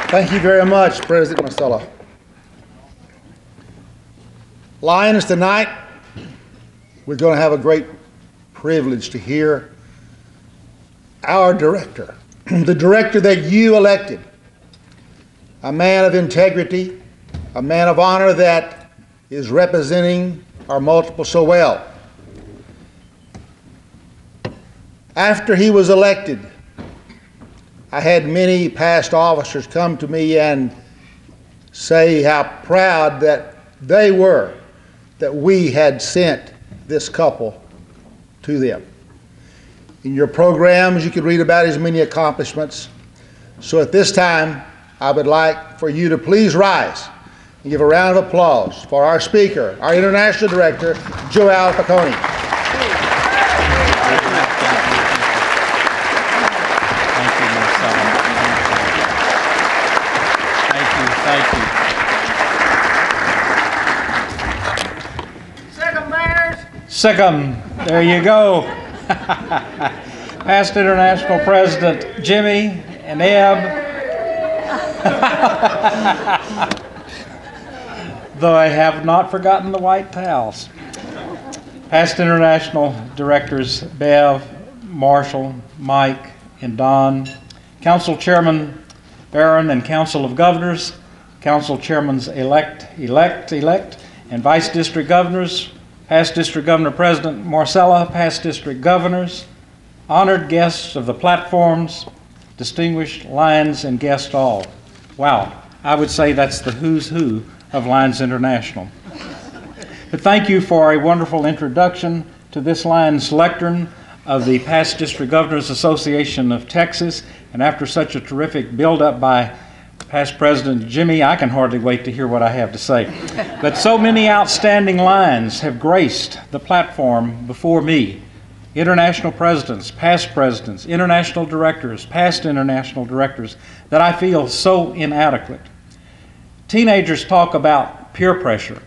Thank you very much, President Marcella. Lions, tonight we're going to have a great privilege to hear our director, the director that you elected, a man of integrity, a man of honor that is representing our multiple so well. After he was elected, I had many past officers come to me and say how proud that they were that we had sent this couple to them. In your programs, you could read about his many accomplishments. So at this time, I would like for you to please rise and give a round of applause for our speaker, our international director, Joel Picone. Sick 'em. There you go. Past International President Jimmy and Eb. Though I have not forgotten the white towels. Past International Directors Bev, Marshall, Mike, and Don. Council Chairman Barron and Council of Governors. Council Chairmans elect, and Vice District Governors. Past District Governor President Marcella, past District Governors, honored guests of the platforms, distinguished Lions and guests all. Wow, I would say that's the who's who of Lions International. But thank you for a wonderful introduction to this Lions lectern of the Past District Governors Association of Texas. And after such a terrific build-up by Past President Jimmy, I can hardly wait to hear what I have to say. But so many outstanding Lions have graced the platform before me. International presidents, international directors, past international directors, that I feel so inadequate. Teenagers talk about peer pressure.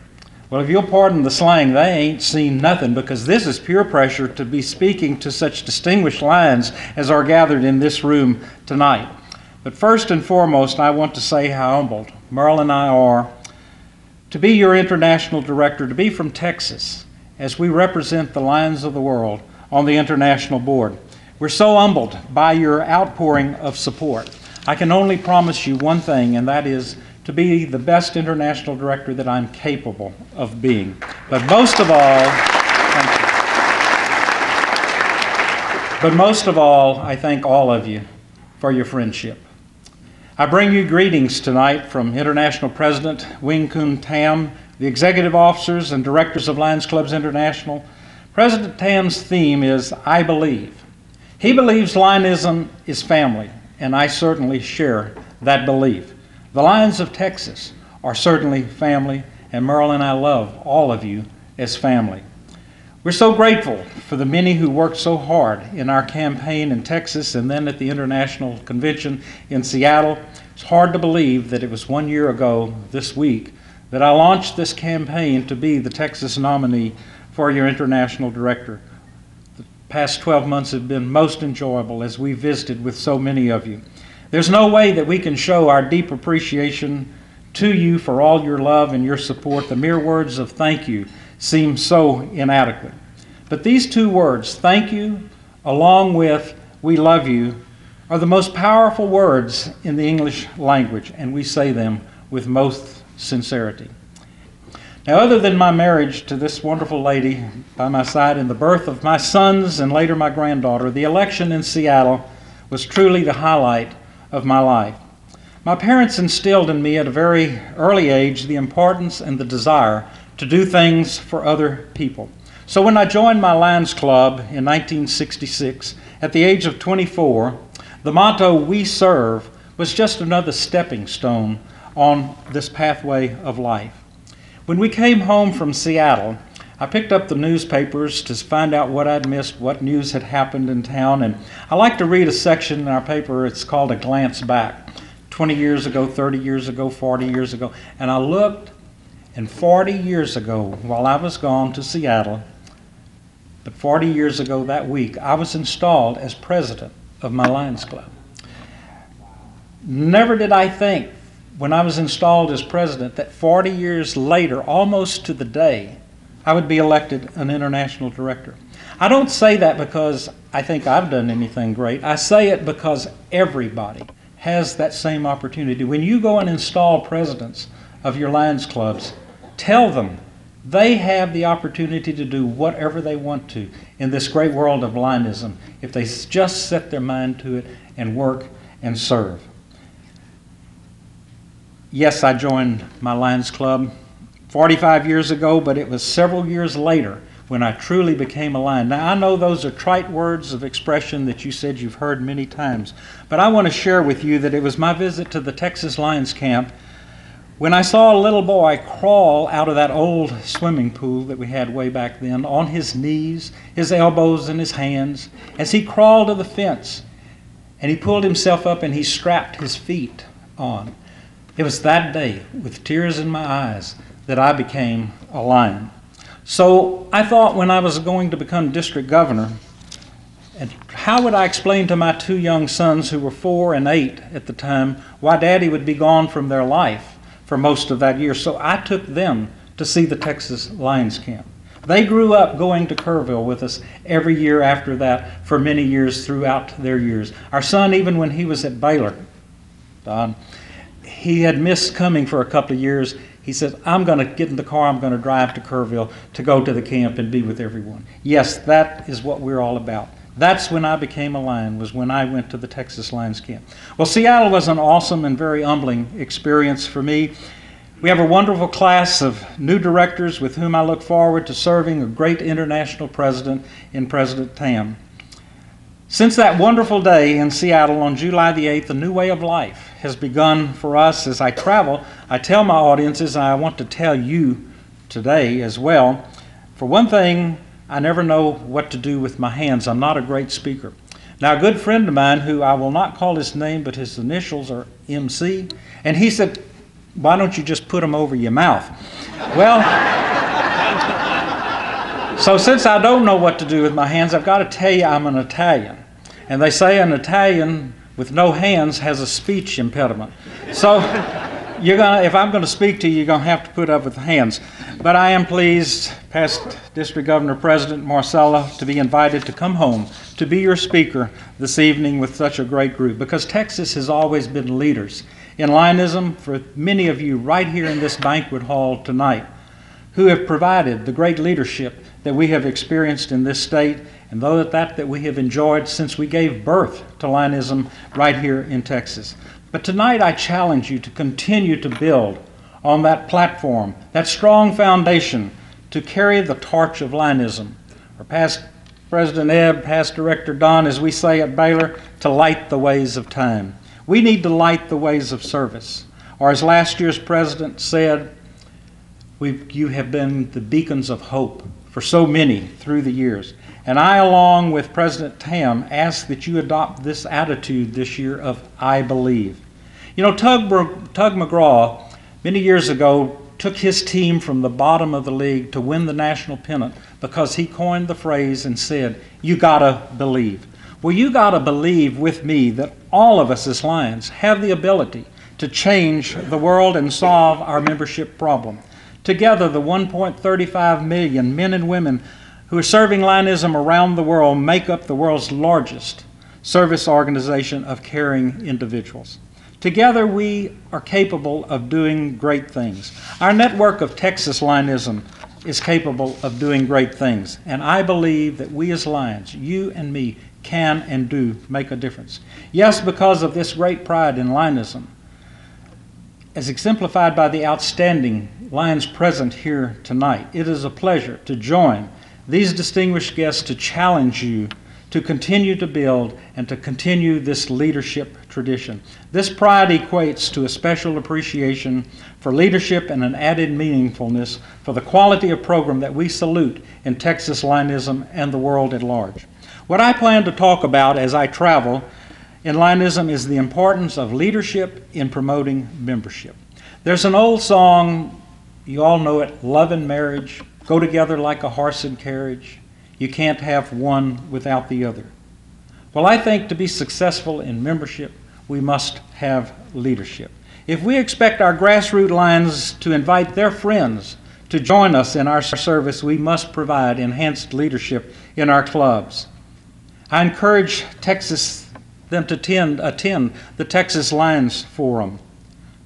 Well, if you'll pardon the slang, they ain't seen nothing, because this is peer pressure to be speaking to such distinguished Lions as are gathered in this room tonight. But first and foremost, I want to say how humbled Merle and I are to be your international director, to be from Texas, as we represent the Lions of the world on the international board. We're so humbled by your outpouring of support. I can only promise you one thing, and that is to be the best international director that I'm capable of being. But most of all, thank you. But most of all, I thank all of you for your friendship. I bring you greetings tonight from International President Wing Kun Tam, the executive officers and directors of Lions Clubs International. President Tam's theme is, I believe. He believes Lionism is family, and I certainly share that belief. The Lions of Texas are certainly family, and Merle and I love all of you as family. We're so grateful for the many who worked so hard in our campaign in Texas and then at the International Convention in Seattle. It's hard to believe that it was 1 year ago this week that I launched this campaign to be the Texas nominee for your international director. The past 12 months have been most enjoyable as we visited with so many of you. There's no way that we can show our deep appreciation to you for all your love and your support. The mere words of thank you seem so inadequate. But these two words, thank you, along with we love you, are the most powerful words in the English language, and we say them with most sincerity. Now, other than my marriage to this wonderful lady by my side and the birth of my sons and later my granddaughter, the election in Seattle was truly the highlight of my life. My parents instilled in me at a very early age the importance and the desire to do things for other people. So when I joined my Lions Club in 1966, at the age of 24, the motto, "We serve," was just another stepping stone on this pathway of life. When we came home from Seattle, I picked up the newspapers to find out what I'd missed, what news had happened in town, and I like to read a section in our paper. It's called A Glance Back. 20 years ago, 30 years ago, 40 years ago, and I looked, and 40 years ago, while I was gone to Seattle, but 40 years ago that week, I was installed as president of my Lions Club. Never did I think when I was installed as president that 40 years later, almost to the day, I would be elected an international director. I don't say that because I think I've done anything great. I say it because everybody has that same opportunity. When you go and install presidents of your Lions clubs, tell them they have the opportunity to do whatever they want to in this great world of Lionism if they just set their mind to it and work and serve. Yes, I joined my Lions Club 45 years ago, but it was several years later when I truly became a Lion. Now, I know those are trite words of expression that you said you've heard many times, but I want to share with you that it was my visit to the Texas Lions camp when I saw a little boy crawl out of that old swimming pool that we had way back then on his knees, his elbows and his hands, as he crawled to the fence, and he pulled himself up and he strapped his feet on. It was that day, with tears in my eyes, that I became a Lion. So I thought when I was going to become district governor, and how would I explain to my two young sons who were 4 and 8 at the time why Daddy would be gone from their life for most of that year? So I took them to see the Texas Lions camp. They grew up going to Kerrville with us every year after that for many years throughout their years. Our son, even when he was at Baylor, he had missed coming for a couple of years. He said, I'm going to get in the car, I'm going to drive to Kerrville to go to the camp and be with everyone. Yes, that is what we're all about. That's when I became a Lion, was when I went to the Texas Lions camp. Well, Seattle was an awesome and very humbling experience for me. We have a wonderful class of new directors with whom I look forward to serving a great international president in President Tam. Since that wonderful day in Seattle on July the 8th, a new way of life has begun for us. As I travel, I tell my audiences, and I want to tell you today as well, for one thing, I never know what to do with my hands. I'm not a great speaker. Now, a good friend of mine, who I will not call his name, but his initials are MC, and he said, why don't you just put them over your mouth? Well, so since I don't know what to do with my hands, I've got to tell you I'm an Italian. And they say an Italian with no hands has a speech impediment. So if I'm going to speak to you, you're going to have to put up with the hands. But I am pleased, past District Governor President Marcella, to be invited to come home to be your speaker this evening with such a great group, because Texas has always been leaders in Lionism for many of you right here in this banquet hall tonight, who have provided the great leadership that we have experienced in this state, and that we have enjoyed since we gave birth to Lionism right here in Texas. But tonight I challenge you to continue to build on that platform, that strong foundation, to carry the torch of Lionism. Or past President Ebb, past Director Don, as we say at Baylor, to light the ways of time. We need to light the ways of service. Or as last year's president said, you have been the beacons of hope for so many through the years. And I, along with President Tam, ask that you adopt this attitude this year of I believe. You know, Tug McGraw, many years ago, took his team from the bottom of the league to win the national pennant because he coined the phrase and said, you gotta believe. Well, you gotta believe with me that all of us as Lions have the ability to change the world and solve our membership problem. Together, the 1.35 million men and women who are serving Lionism around the world make up the world's largest service organization of caring individuals. Together, we are capable of doing great things. Our network of Texas Lionism is capable of doing great things, and I believe that we as Lions, you and me, can and do make a difference. Yes, because of this great pride in Lionism, as exemplified by the outstanding Lions present here tonight, it is a pleasure to join these distinguished guests to challenge you to continue to build and to continue this leadership tradition. This pride equates to a special appreciation for leadership and an added meaningfulness for the quality of program that we salute in Texas Lionism and the world at large. What I plan to talk about as I travel in Lionism is the importance of leadership in promoting membership. There's an old song, you all know it, love and marriage go together like a horse and carriage. You can't have one without the other. Well, I think to be successful in membership, we must have leadership. If we expect our grassroots Lions to invite their friends to join us in our service, we must provide enhanced leadership in our clubs. I encourage them to attend the Texas Lions Forum.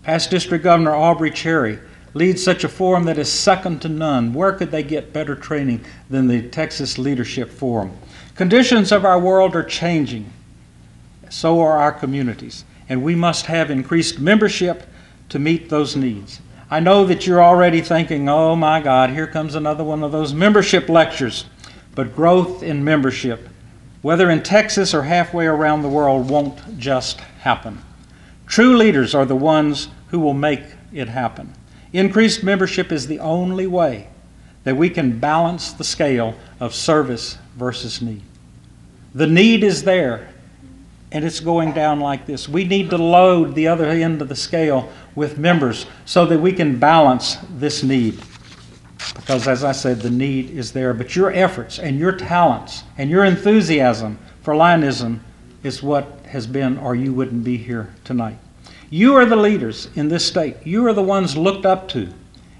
Past District Governor Aubrey Cherry leads such a forum that is second to none. Where could they get better training than the Texas Leadership Forum? Conditions of our world are changing. So are our communities, and we must have increased membership to meet those needs. I know that you're already thinking, oh my God, here comes another one of those membership lectures. But growth in membership, whether in Texas or halfway around the world, won't just happen. True leaders are the ones who will make it happen. Increased membership is the only way that we can balance the scale of service versus need. The need is there, and it's going down like this. We need to load the other end of the scale with members so that we can balance this need. Because as I said, the need is there, but your efforts and your talents and your enthusiasm for Lionism is what has been, or you wouldn't be here tonight. You are the leaders in this state. You are the ones looked up to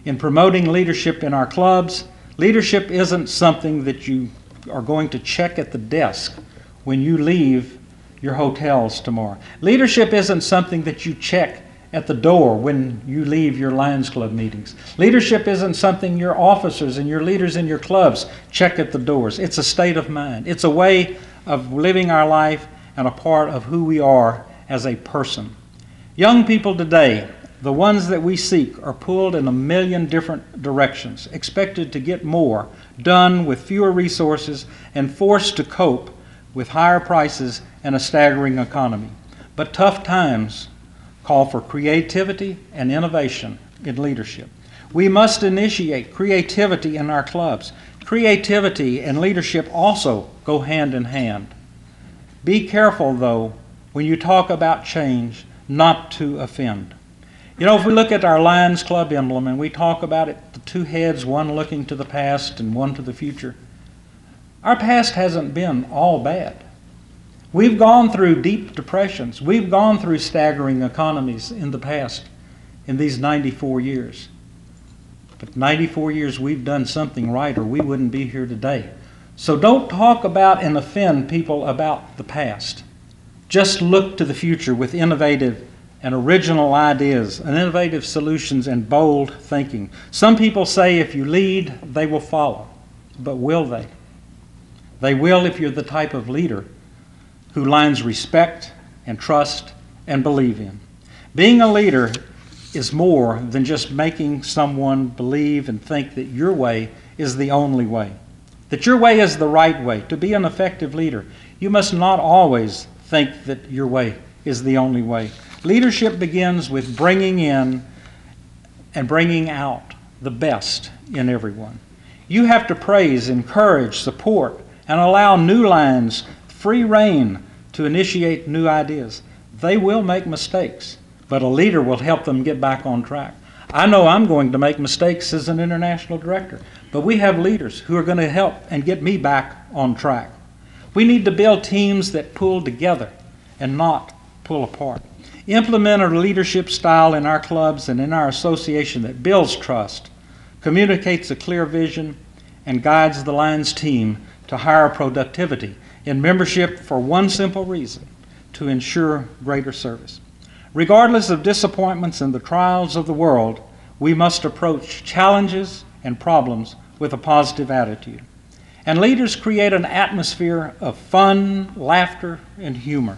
in promoting leadership in our clubs. Leadership isn't something that you are going to check at the desk when you leave your hotels tomorrow. Leadership isn't something that you check at the door when you leave your Lions Club meetings. Leadership isn't something your officers and your leaders in your clubs check at the doors. It's a state of mind. It's a way of living our life and a part of who we are as a person. Young people today, the ones that we seek, are pulled in a million different directions, expected to get more done with fewer resources and forced to cope with higher prices and a staggering economy. But tough times call for creativity and innovation in leadership. We must initiate creativity in our clubs. Creativity and leadership also go hand in hand. Be careful, though, when you talk about change, not to offend. You know, if we look at our Lions Club emblem and we talk about it, the two heads, one looking to the past and one to the future, our past hasn't been all bad. We've gone through deep depressions. We've gone through staggering economies in the past, in these 94 years. But 94 years we've done something right, or we wouldn't be here today. So don't talk about and offend people about the past. Just look to the future with innovative and original ideas, and innovative solutions and bold thinking. Some people say if you lead, they will follow. But will they? They will if you're the type of leader who Lions respect and trust and believe in. Being a leader is more than just making someone believe and think that your way is the only way, that your way is the right way. To be an effective leader, you must not always think that your way is the only way. Leadership begins with bringing in and bringing out the best in everyone. You have to praise, encourage, support, and allow new Lions free rein to initiate new ideas. They will make mistakes, but a leader will help them get back on track. I know I'm going to make mistakes as an international director, but we have leaders who are going to help and get me back on track. We need to build teams that pull together and not pull apart. Implement a leadership style in our clubs and in our association that builds trust, communicates a clear vision, and guides the Lions team to higher productivity in membership for one simple reason: to ensure greater service. Regardless of disappointments and the trials of the world, we must approach challenges and problems with a positive attitude. And leaders create an atmosphere of fun, laughter, and humor.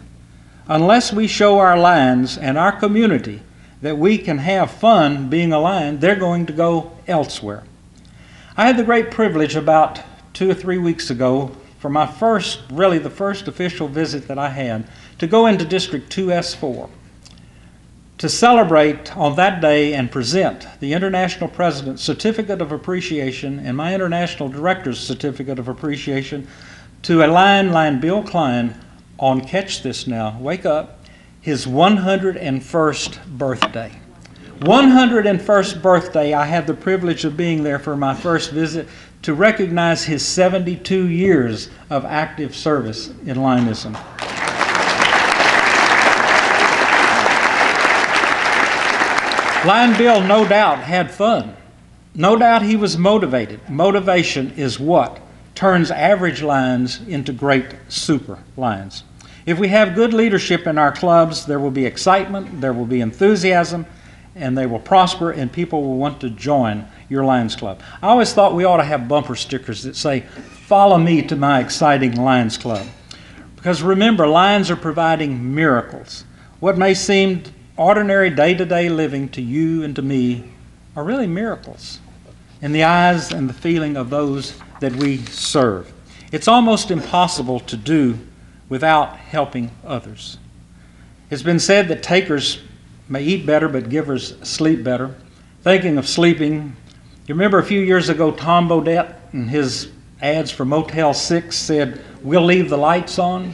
Unless we show our Lions and our community that we can have fun being a Lion, they're going to go elsewhere. I had the great privilege about 2 or 3 weeks ago, for my first, really the first official visit that I had, to go into District 2S4 to celebrate on that day and present the International President's Certificate of Appreciation and my International Director's Certificate of Appreciation to a Lion Bill Klein on, catch this now, wake up, his 101st birthday. 101st birthday, I had the privilege of being there for my first visit to recognize his 72 years of active service in Lionism. Lion Bill no doubt had fun. No doubt he was motivated. Motivation is what turns average lions into great super lions. If we have good leadership in our clubs, there will be excitement, there will be enthusiasm, and they will prosper, and people will want to join your Lions Club. I always thought we ought to have bumper stickers that say, "Follow me to my exciting Lions Club." Because remember, lions are providing miracles. What may seem ordinary day-to-day living to you and to me are really miracles in the eyes and the feeling of those that we serve. It's almost impossible to do without helping others. It's been said that takers may eat better, but givers sleep better. Thinking of sleeping, you remember a few years ago, Tom Bodett in his ads for Motel 6 said, "We'll leave the lights on."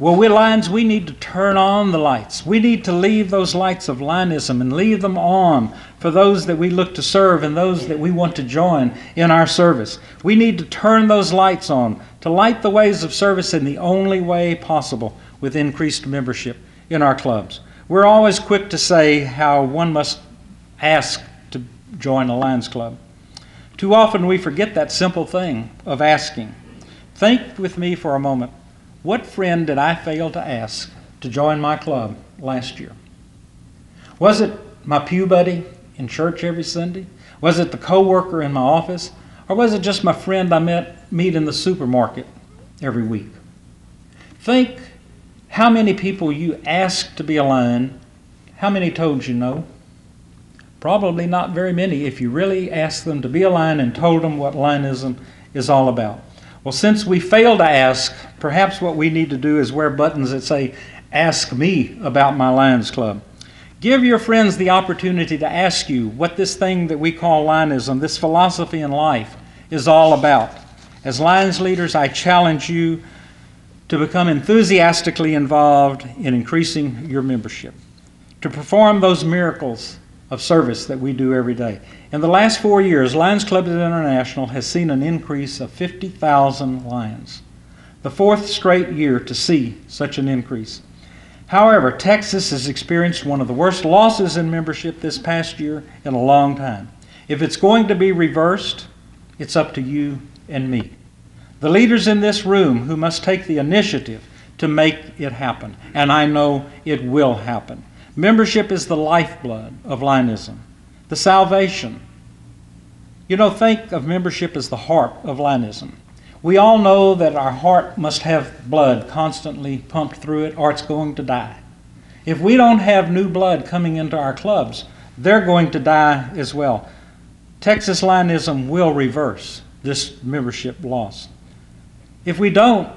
Well, we Lions, we need to turn on the lights. We need to leave those lights of Lionism and leave them on for those that we look to serve and those that we want to join in our service. We need to turn those lights on to light the ways of service in the only way possible with increased membership in our clubs. We're always quick to say how one must ask to join a Lions Club. Too often we forget that simple thing of asking. Think with me for a moment. What friend did I fail to ask to join my club last year? Was it my pew buddy in church every Sunday? Was it the co-worker in my office? Or was it just my friend I meet in the supermarket every week? Think how many people you asked to be a Lion, how many told you no? Probably not very many if you really asked them to be a Lion and told them what Lionism is all about. Well, since we failed to ask, perhaps what we need to do is wear buttons that say, "Ask me about my Lions Club." Give your friends the opportunity to ask you what this thing that we call Lionism, this philosophy in life, is all about. As Lions leaders, I challenge you to become enthusiastically involved in increasing your membership, to perform those miracles of service that we do every day. In the last 4 years, Lions Club International has seen an increase of 50,000 lions, the fourth straight year to see such an increase. However, Texas has experienced one of the worst losses in membership this past year in a long time. If it's going to be reversed, it's up to you and me, the leaders in this room, who must take the initiative to make it happen. And I know it will happen. Membership is the lifeblood of Lionism, the salvation. You know, think of membership as the heart of Lionism. We all know that our heart must have blood constantly pumped through it, or it's going to die. If we don't have new blood coming into our clubs, they're going to die as well. Texas Lionism will reverse this membership loss. If we don't,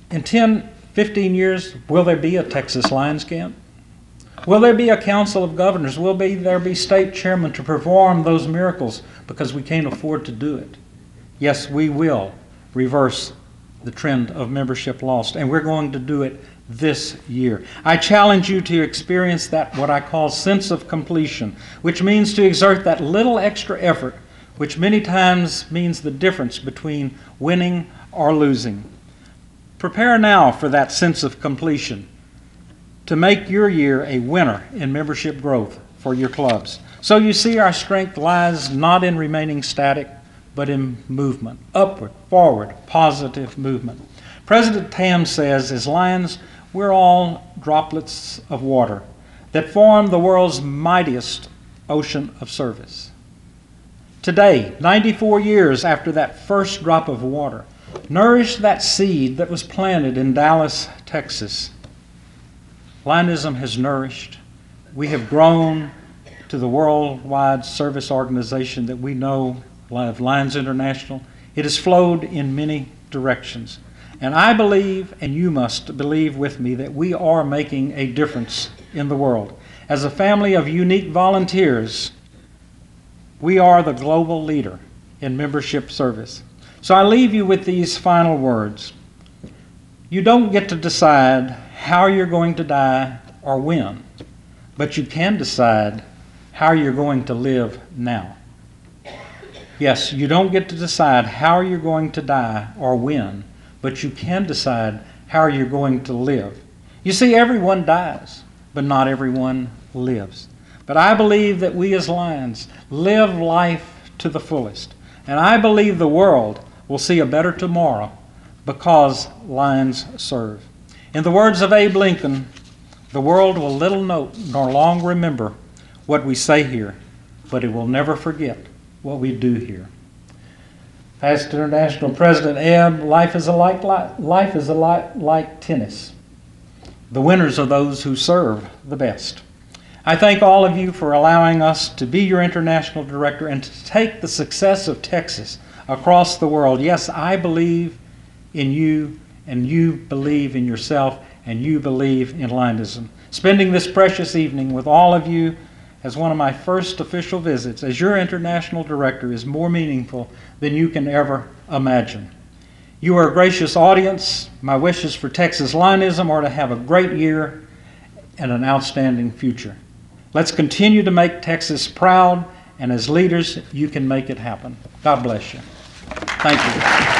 in 10, 15 years, will there be a Texas Lions camp? Will there be a council of governors? Will there be state chairmen to perform those miracles because we can't afford to do it? Yes, we will reverse the trend of membership lost, and we're going to do it this year. I challenge you to experience that, what I call sense of completion, which means to exert that little extra effort, which many times means the difference between winning or losing. Prepare now for that sense of completion, to make your year a winner in membership growth for your clubs. So you see, our strength lies not in remaining static, but in movement, upward, forward, positive movement. President Tam says, as Lions, we're all droplets of water that form the world's mightiest ocean of service. Today, 94 years after that first drop of water, nourished that seed that was planted in Dallas, Texas. Lionism has nourished. We have grown to the worldwide service organization that we know of, Lions International. It has flowed in many directions. And I believe, and you must believe with me, that we are making a difference in the world. As a family of unique volunteers, we are the global leader in membership service. So I leave you with these final words. You don't get to decide how you're going to die or when, but you can decide how you're going to live now. Yes, you don't get to decide how you're going to die or when, but you can decide how you're going to live. You see, everyone dies, but not everyone lives. But I believe that we as Lions live life to the fullest. And I believe the world will see a better tomorrow because Lions serve. In the words of Abe Lincoln, the world will little note nor long remember what we say here, but it will never forget what we do here. Past International President Ebb, life is a lot like tennis. The winners are those who serve the best. I thank all of you for allowing us to be your international director and to take the success of Texas across the world. Yes, I believe in you, and you believe in yourself, and you believe in Lionism. Spending this precious evening with all of you as one of my first official visits as your international director is more meaningful than you can ever imagine. You are a gracious audience. My wishes for Texas Lionism are to have a great year and an outstanding future. Let's continue to make Texas proud, and as leaders, you can make it happen. God bless you. Thank you.